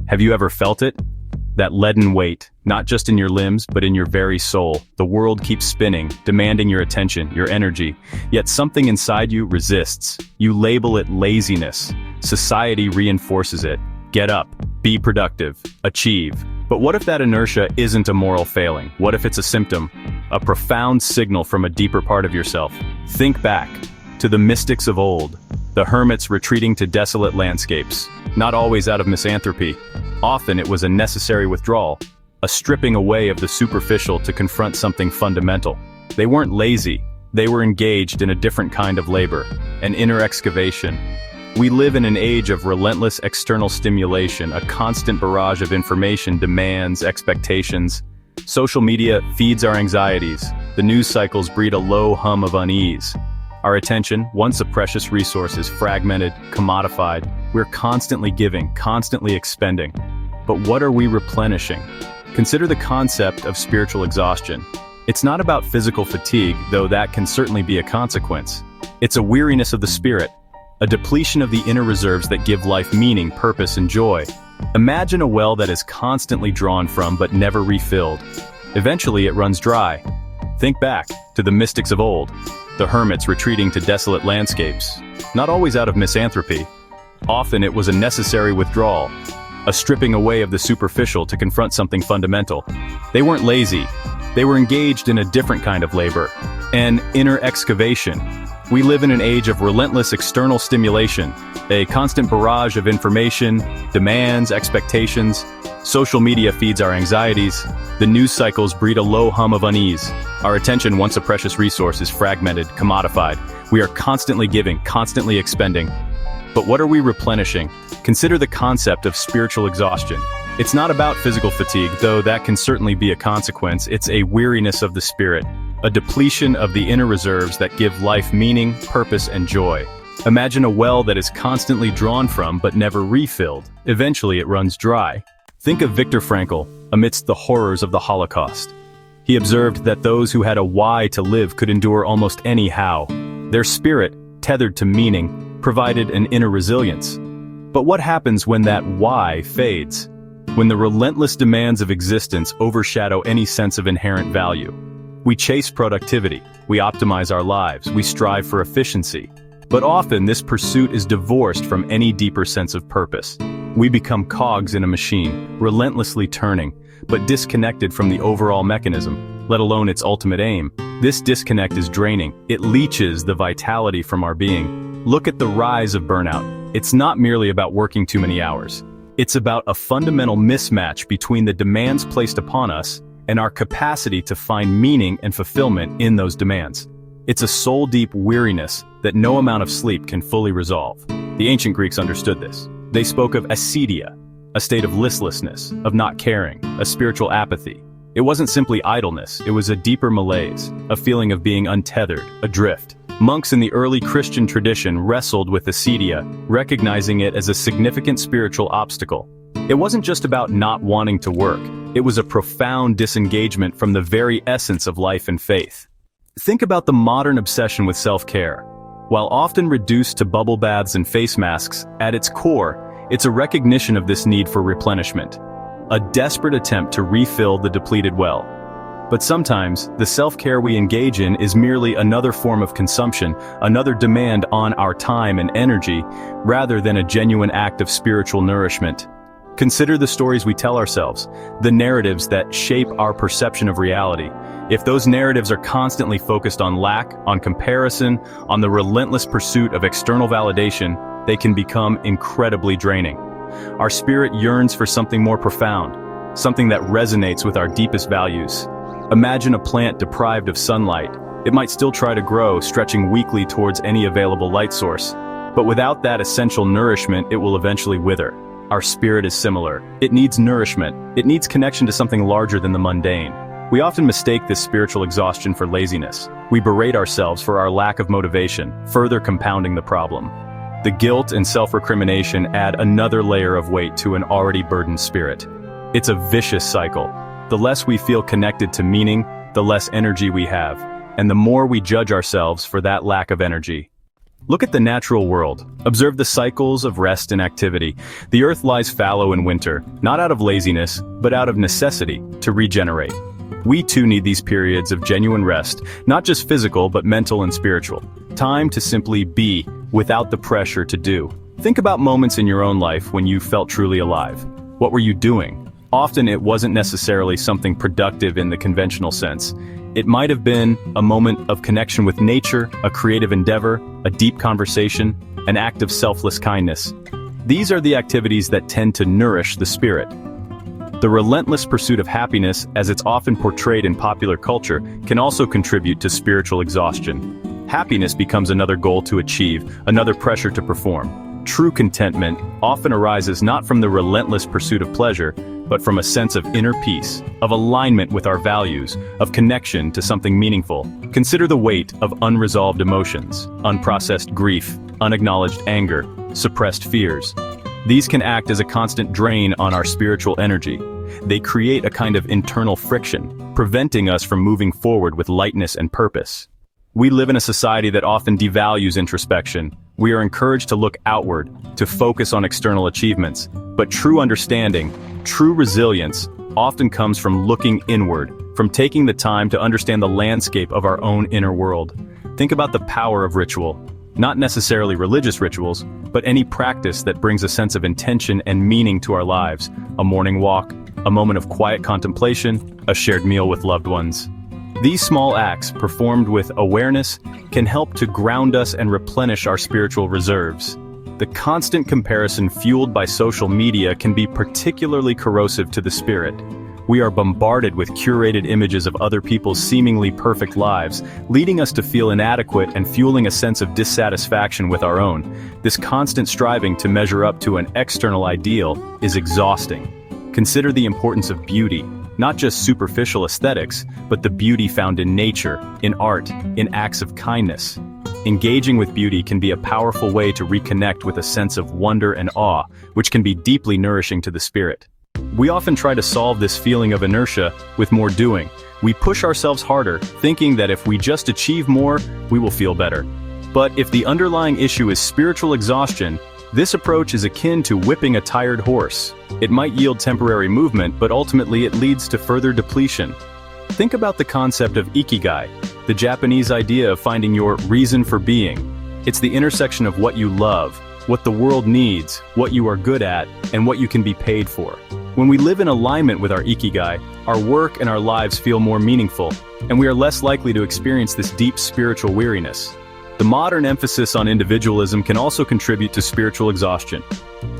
Have you ever felt it? That leaden weight, not just in your limbs, but in your very soul. The world keeps spinning, demanding your attention, your energy, yet something inside you resists. You label it laziness. Society reinforces it. Get up, be productive, achieve. But what if that inertia isn't a moral failing? What if it's a symptom, a profound signal from a deeper part of yourself? Think back to the mystics of old, the hermits retreating to desolate landscapes, not always out of misanthropy. Often it was a necessary withdrawal, a stripping away of the superficial to confront something fundamental. They weren't lazy, they were engaged in a different kind of labor, an inner excavation. We live in an age of relentless external stimulation, a constant barrage of information, demands, expectations. Social media feeds our anxieties. The news cycles breed a low hum of unease. Our attention, once a precious resource, is fragmented, commodified. We're constantly giving, constantly expending. But what are we replenishing? Consider the concept of spiritual exhaustion. It's not about physical fatigue, though that can certainly be a consequence. It's a weariness of the spirit, a depletion of the inner reserves that give life meaning, purpose, and joy. Imagine a well that is constantly drawn from but never refilled. Eventually it runs dry. Think back to the mystics of old, the hermits retreating to desolate landscapes, not always out of misanthropy. Often it was a necessary withdrawal, a stripping away of the superficial to confront something fundamental. They weren't lazy, they were engaged in a different kind of labor, an inner excavation. We live in an age of relentless external stimulation, a constant barrage of information, demands, expectations. Social media feeds our anxieties. The news cycles breed a low hum of unease. Our attention, once a precious resource, is fragmented, commodified. We are constantly giving, constantly expending. But what are we replenishing? Consider the concept of spiritual exhaustion. It's not about physical fatigue, though that can certainly be a consequence. It's a weariness of the spirit, a depletion of the inner reserves that give life meaning, purpose, and joy. Imagine a well that is constantly drawn from but never refilled. Eventually it runs dry. Think of Viktor Frankl amidst the horrors of the Holocaust. He observed that those who had a why to live could endure almost any how. Their spirit, tethered to meaning, provided an inner resilience. But what happens when that why fades? When the relentless demands of existence overshadow any sense of inherent value? We chase productivity, we optimize our lives, we strive for efficiency. But often this pursuit is divorced from any deeper sense of purpose. We become cogs in a machine, relentlessly turning, but disconnected from the overall mechanism, let alone its ultimate aim. This disconnect is draining. It leaches the vitality from our being. Look at the rise of burnout. It's not merely about working too many hours. It's about a fundamental mismatch between the demands placed upon us and our capacity to find meaning and fulfillment in those demands. It's a soul-deep weariness that no amount of sleep can fully resolve. The ancient Greeks understood this. They spoke of Acedia, a state of listlessness, of not caring, a spiritual apathy. It wasn't simply idleness, it was a deeper malaise, a feeling of being untethered, adrift. Monks in the early Christian tradition wrestled with Acedia, recognizing it as a significant spiritual obstacle. It wasn't just about not wanting to work, it was a profound disengagement from the very essence of life and faith. Think about the modern obsession with self-care. While often reduced to bubble baths and face masks, at its core, it's a recognition of this need for replenishment, a desperate attempt to refill the depleted well. But sometimes, the self-care we engage in is merely another form of consumption, another demand on our time and energy, rather than a genuine act of spiritual nourishment. Consider the stories we tell ourselves, the narratives that shape our perception of reality. If those narratives are constantly focused on lack, on comparison, on the relentless pursuit of external validation, they can become incredibly draining. Our spirit yearns for something more profound, something that resonates with our deepest values. Imagine a plant deprived of sunlight. It might still try to grow, stretching weakly towards any available light source. But without that essential nourishment, it will eventually wither. Our spirit is similar. It needs nourishment. It needs connection to something larger than the mundane. We often mistake this spiritual exhaustion for laziness. We berate ourselves for our lack of motivation, further compounding the problem. The guilt and self-recrimination add another layer of weight to an already burdened spirit. It's a vicious cycle. The less we feel connected to meaning, the less energy we have, and the more we judge ourselves for that lack of energy. Look at the natural world. Observe the cycles of rest and activity. The earth lies fallow in winter, not out of laziness, but out of necessity to regenerate. We too need these periods of genuine rest, not just physical, but mental and spiritual. Time to simply be, without the pressure to do. Think about moments in your own life when you felt truly alive. What were you doing? Often it wasn't necessarily something productive in the conventional sense. It might have been a moment of connection with nature, a creative endeavor, a deep conversation, an act of selfless kindness. These are the activities that tend to nourish the spirit. The relentless pursuit of happiness, as it's often portrayed in popular culture, can also contribute to spiritual exhaustion. Happiness becomes another goal to achieve, another pressure to perform. True contentment often arises not from the relentless pursuit of pleasure, but from a sense of inner peace, of alignment with our values, of connection to something meaningful. Consider the weight of unresolved emotions, unprocessed grief, unacknowledged anger, suppressed fears. These can act as a constant drain on our spiritual energy. They create a kind of internal friction, preventing us from moving forward with lightness and purpose. We live in a society that often devalues introspection. We are encouraged to look outward, to focus on external achievements. But true understanding, true resilience, often comes from looking inward, from taking the time to understand the landscape of our own inner world. Think about the power of ritual. Not necessarily religious rituals, but any practice that brings a sense of intention and meaning to our lives. A morning walk, a moment of quiet contemplation, a shared meal with loved ones. These small acts, performed with awareness, can help to ground us and replenish our spiritual reserves. The constant comparison fueled by social media can be particularly corrosive to the spirit. We are bombarded with curated images of other people's seemingly perfect lives, leading us to feel inadequate and fueling a sense of dissatisfaction with our own. This constant striving to measure up to an external ideal is exhausting. Consider the importance of beauty. Not just superficial aesthetics, but the beauty found in nature, in art, in acts of kindness. Engaging with beauty can be a powerful way to reconnect with a sense of wonder and awe, which can be deeply nourishing to the spirit. We often try to solve this feeling of inertia with more doing. We push ourselves harder, thinking that if we just achieve more, we will feel better. But if the underlying issue is spiritual exhaustion, this approach is akin to whipping a tired horse. It might yield temporary movement, but ultimately it leads to further depletion. Think about the concept of ikigai, the Japanese idea of finding your reason for being. It's the intersection of what you love, what the world needs, what you are good at, and what you can be paid for. When we live in alignment with our ikigai, our work and our lives feel more meaningful, and we are less likely to experience this deep spiritual weariness. The modern emphasis on individualism can also contribute to spiritual exhaustion.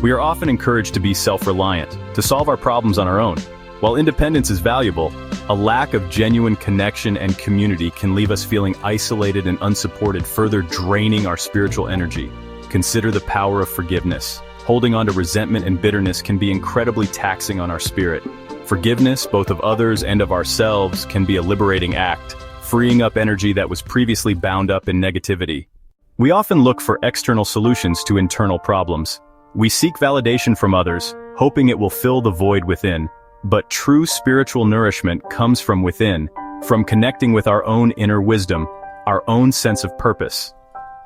We are often encouraged to be self-reliant, to solve our problems on our own. While independence is valuable, a lack of genuine connection and community can leave us feeling isolated and unsupported, further draining our spiritual energy. Consider the power of forgiveness. Holding on to resentment and bitterness can be incredibly taxing on our spirit. Forgiveness, both of others and of ourselves, can be a liberating act, freeing up energy that was previously bound up in negativity. We often look for external solutions to internal problems. We seek validation from others, hoping it will fill the void within. But true spiritual nourishment comes from within, from connecting with our own inner wisdom, our own sense of purpose.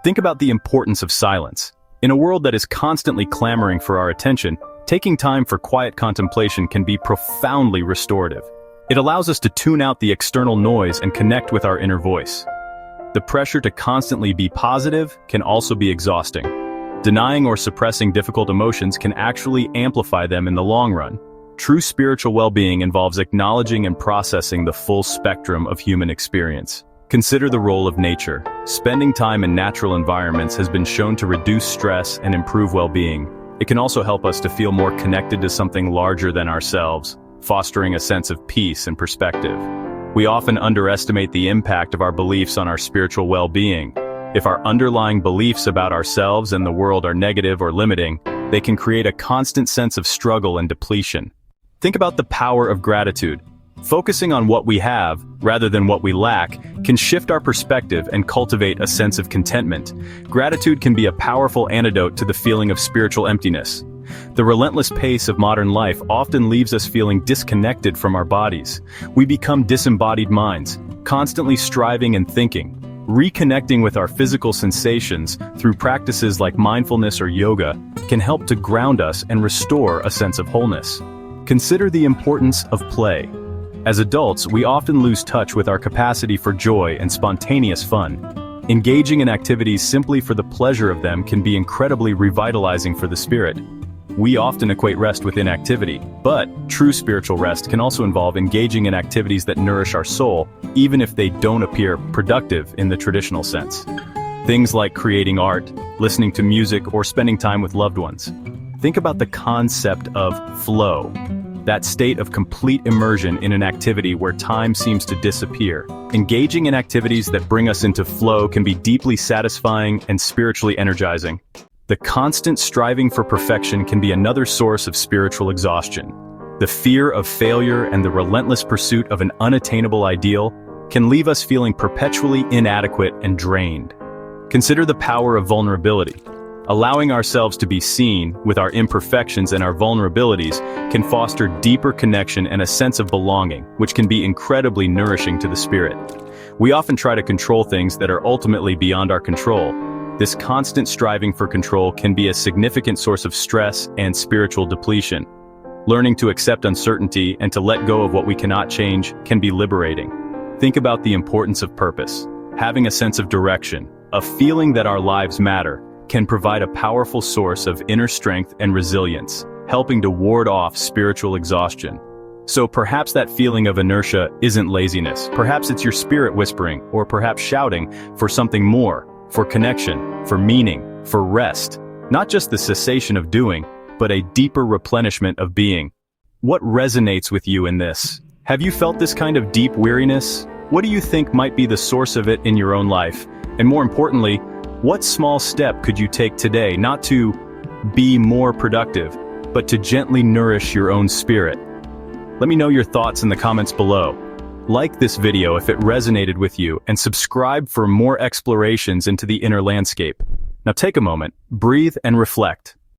Think about the importance of silence. In a world that is constantly clamoring for our attention, taking time for quiet contemplation can be profoundly restorative. It allows us to tune out the external noise and connect with our inner voice. The pressure to constantly be positive can also be exhausting. Denying or suppressing difficult emotions can actually amplify them in the long run. True spiritual well-being involves acknowledging and processing the full spectrum of human experience. Consider the role of nature. Spending time in natural environments has been shown to reduce stress and improve well-being. It can also help us to feel more connected to something larger than ourselves, fostering a sense of peace and perspective. We often underestimate the impact of our beliefs on our spiritual well-being. If our underlying beliefs about ourselves and the world are negative or limiting, they can create a constant sense of struggle and depletion. Think about the power of gratitude. Focusing on what we have, rather than what we lack, can shift our perspective and cultivate a sense of contentment. Gratitude can be a powerful antidote to the feeling of spiritual emptiness. The relentless pace of modern life often leaves us feeling disconnected from our bodies. We become disembodied minds, constantly striving and thinking. Reconnecting with our physical sensations through practices like mindfulness or yoga can help to ground us and restore a sense of wholeness. Consider the importance of play. As adults, we often lose touch with our capacity for joy and spontaneous fun. Engaging in activities simply for the pleasure of them can be incredibly revitalizing for the spirit. We often equate rest with inactivity, but true spiritual rest can also involve engaging in activities that nourish our soul, even if they don't appear productive in the traditional sense. Things like creating art, listening to music, or spending time with loved ones. Think about the concept of flow, that state of complete immersion in an activity where time seems to disappear. Engaging in activities that bring us into flow can be deeply satisfying and spiritually energizing. The constant striving for perfection can be another source of spiritual exhaustion. The fear of failure and the relentless pursuit of an unattainable ideal can leave us feeling perpetually inadequate and drained. Consider the power of vulnerability. Allowing ourselves to be seen with our imperfections and our vulnerabilities can foster deeper connection and a sense of belonging, which can be incredibly nourishing to the spirit. We often try to control things that are ultimately beyond our control. This constant striving for control can be a significant source of stress and spiritual depletion. Learning to accept uncertainty and to let go of what we cannot change can be liberating. Think about the importance of purpose. Having a sense of direction, a feeling that our lives matter, can provide a powerful source of inner strength and resilience, helping to ward off spiritual exhaustion. So perhaps that feeling of inertia isn't laziness. Perhaps it's your spirit whispering, or perhaps shouting for something more. For connection, for meaning, for rest. Not just the cessation of doing, but a deeper replenishment of being. What resonates with you in this? Have you felt this kind of deep weariness? What do you think might be the source of it in your own life? And more importantly, what small step could you take today not to be more productive, but to gently nourish your own spirit? Let me know your thoughts in the comments below. Like this video if it resonated with you, and subscribe for more explorations into the inner landscape. Now take a moment, breathe and reflect.